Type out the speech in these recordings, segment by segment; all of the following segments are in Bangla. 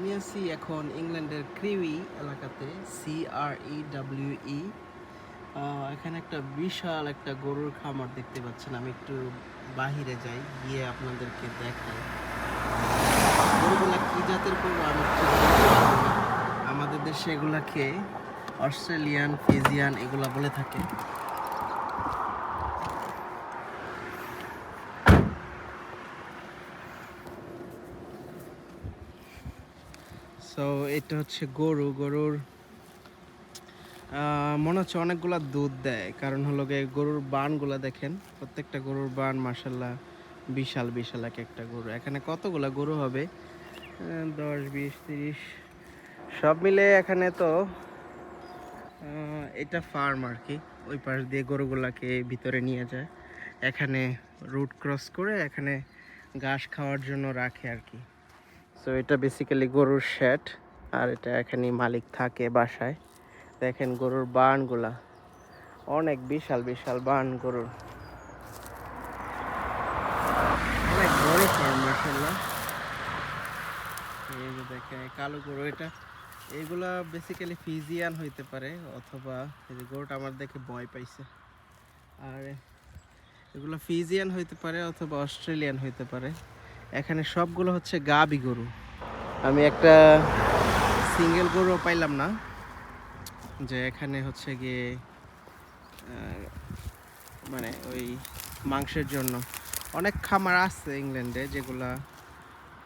আমি আছি এখন ইংল্যান্ডের ক্রিউই এলাকাতে, CREWE। এখানে একটা বিশাল একটা গরুর খামার দেখতে পাচ্ছেন। আমি একটু বাহিরে যাই, গিয়ে আপনাদেরকে দেখাই গরুগুলা কি জাতের গরু। আমি ঠিক বলতে পারবো না। আমাদের দেশে এগুলাকে অস্ট্রেলিয়ান ফিজিয়ান এগুলা বলে থাকে। সো এটা হচ্ছে গরুর মনে হচ্ছে অনেকগুলা দুধ দেয়, কারণ হলো গিয়ে গরুর বানগুলা দেখেন, প্রত্যেকটা গরুর বান মাশাল্লাহ বিশাল বিশাল। এক একটা গরু, এখানে কতগুলা গরু হবে, 10, 20, 30 সব মিলে এখানে তো এটা ফার্ম আর কি। ওই পাশ দিয়ে গরুগুলাকে ভিতরে নিয়ে যায়, এখানে রুট ক্রস করে এখানে ঘাস খাওয়ার জন্য রাখে আর কি। সো এটা বেসিক্যালি গরুর শেড, আর এটা এখানে মালিক থাকে বাসায়। দেখেন গরুর বানগুলা অনেক বিশাল বিশাল বান গরুর, অনেক বড় ফার্ম মাশাআল্লাহ। এই যে দেখেন কালো গরু, এটা এগুলা বেসিক্যালি ফিজিয়ান হইতে পারে, অথবা এই যে গরুটা আমার দেখে ভয় পাইছে। আর এগুলো ফিজিয়ান হইতে পারে অথবা অস্ট্রেলিয়ান হইতে পারে। এখানে সবগুলো হচ্ছে গাবি গরু। আমি একটা সিঙ্গেল গরুও পাইলাম না যে এখানে হচ্ছে গিয়ে মানে ওই মাংসের জন্য। অনেক খামার আছে ইংল্যান্ডে যেগুলা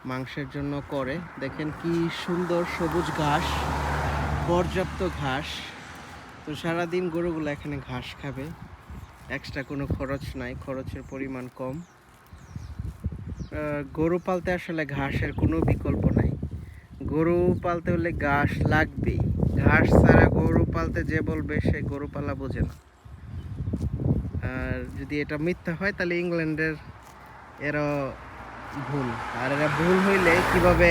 মাংসের জন্য করে। দেখেন কি সুন্দর সবুজ ঘাস, পর্যাপ্ত ঘাস। তো সারাদিন গরুগুলো এখানে ঘাস খাবে, এক্সট্রা কোনো খরচ নাই, খরচের পরিমাণ কম। গরু পালতে আসলে ঘাসের কোনো বিকল্প নাই। গরু পালতে হলে ঘাস লাগবেই। ঘাস ছাড়া গরু পালতে যে বলবে সে গরু পালা বোঝে না। আর যদি এটা মিথ্যা হয় তাহলে ইংল্যান্ডের এরা ভুল। আর এরা ভুল হইলে কিভাবে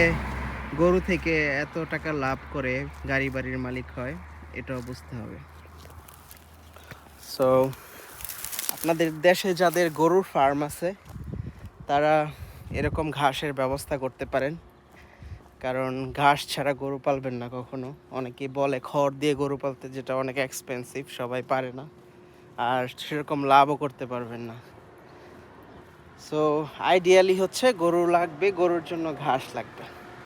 গরু থেকে এত টাকা লাভ করে গাড়ি বাড়ির মালিক হয়, এটাও বুঝতে হবে। সো আপনাদের দেশে যাদের গরুর ফার্ম আছে তারা এরকম ঘাসের ব্যবস্থা করতে পারেন, কারণ ঘাস ছাড়া গরু পালবেন না কখনো। অনেকেই বলে খড় দিয়ে গরু পালতে, যেটা অনেক এক্সপেন্সিভ, সবাই পারে না, আর সেরকম লাভও করতে পারবেন না। সো আইডিয়ালি হচ্ছে গরু লাগবে, গরুর জন্য ঘাস লাগবে।